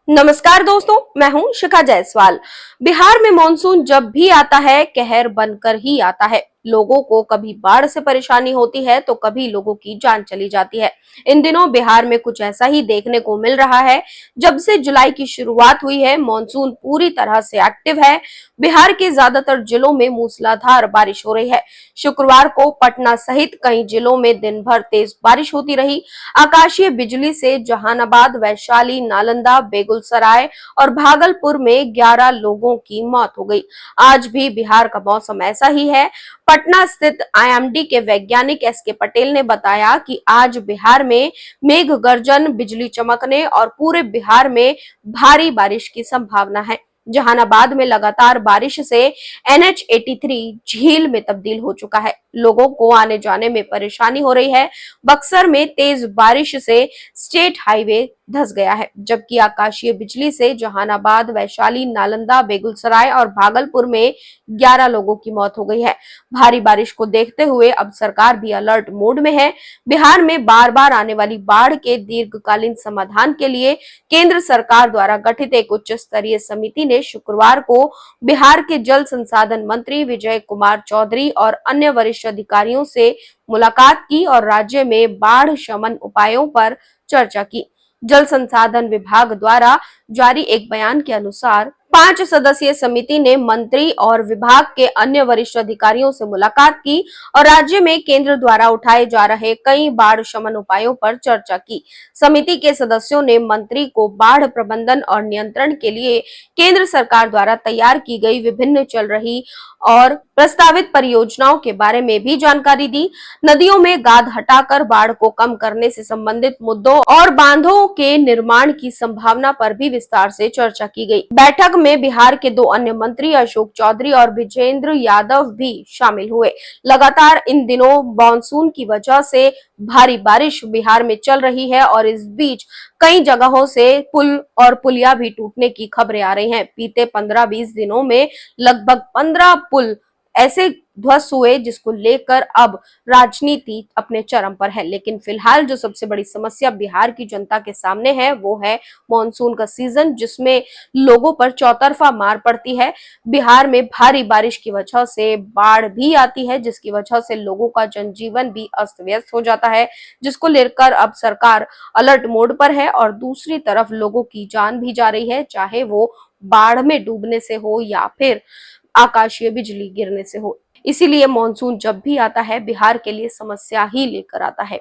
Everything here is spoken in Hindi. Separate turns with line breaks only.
नमस्कार दोस्तों, मैं हूं शिखा जायसवाल। बिहार में मॉनसून जब भी आता है कहर बनकर ही आता है। लोगों को कभी बाढ़ से परेशानी होती है तो कभी लोगों की जान चली जाती है। इन दिनों बिहार में कुछ ऐसा ही देखने को मिल रहा है। जब से जुलाई की शुरुआत हुई है मॉनसून पूरी तरह से एक्टिव है। बिहार के ज्यादातर जिलों में मूसलाधार बारिश हो रही है। शुक्रवार को पटना सहित कई जिलों में दिन भर तेज बारिश होती रही। आकाशीय बिजली से जहानाबाद, वैशाली, नालंदा, बेगूसराय और भागलपुर में 11 लोगों की मौत हो गई। आज भी बिहार का मौसम ऐसा ही है। पटना स्थित आईएमडी के वैज्ञानिक एस.के. पटेल ने बताया कि आज बिहार में मेघ गर्जन, बिजली चमकने और पूरे बिहार में भारी बारिश की संभावना है। जहानाबाद में लगातार बारिश से NH-83 झील में तब्दील हो चुका है। लोगों को आने जाने में परेशानी हो रही है। बक्सर में तेज बारिश से स्टेट हाईवे धंस गया है, जबकि आकाशीय बिजली से जहानाबाद, वैशाली, नालंदा, बेगूसराय और भागलपुर में 11 लोगों की मौत हो गई है। भारी बारिश को देखते हुए अब सरकार भी अलर्ट मोड में है। बिहार में बार बार आने वाली बाढ़ के दीर्घकालीन समाधान के लिए केंद्र सरकार द्वारा गठित एक उच्च स्तरीय समिति ने शुक्रवार को बिहार के जल संसाधन मंत्री विजय कुमार चौधरी और अन्य वरिष्ठ अधिकारियों से मुलाकात की और राज्य में बाढ़ शमन उपायों पर चर्चा की। जल संसाधन विभाग द्वारा जारी एक बयान के अनुसार 5 सदस्यीय समिति ने मंत्री और विभाग के अन्य वरिष्ठ अधिकारियों से मुलाकात की और राज्य में केंद्र द्वारा उठाए जा रहे कई बाढ़ शमन उपायों पर चर्चा की। समिति के सदस्यों ने मंत्री को बाढ़ प्रबंधन और नियंत्रण के लिए केंद्र सरकार द्वारा तैयार की गई विभिन्न चल रही और प्रस्तावित परियोजनाओं के बारे में भी जानकारी दी। नदियों में गाद हटाकर बाढ़ को कम करने से संबंधित मुद्दों और बांधों के निर्माण की संभावना पर भी विस्तार से चर्चा की गई। बैठक में बिहार के 2 अन्य मंत्री अशोक चौधरी और विजेंद्र यादव भी शामिल हुए। लगातार इन दिनों मानसून की वजह से भारी बारिश बिहार में चल रही है और इस बीच कई जगहों से पुल और पुलिया भी टूटने की खबरें आ रही हैं। बीते 15-20 दिनों में लगभग 15 पुल ऐसे ध्वस्त हुए जिसको लेकर अब राजनीति अपने चरम पर है। लेकिन फिलहाल जो सबसे बड़ी समस्या बिहार की जनता के सामने है वो है मॉनसून का सीजन, जिसमें लोगों पर चौतरफा मार पड़ती है। बिहार में भारी बारिश की वजह से बाढ़ भी आती है, जिसकी वजह से लोगों का जनजीवन भी अस्त व्यस्त हो जाता है, जिसको लेकर अब सरकार अलर्ट मोड पर है और दूसरी तरफ लोगों की जान भी जा रही है, चाहे वो बाढ़ में डूबने से हो या फिर आकाशीय बिजली गिरने से हो। इसीलिए मॉनसून जब भी आता है बिहार के लिए समस्या ही लेकर आता है।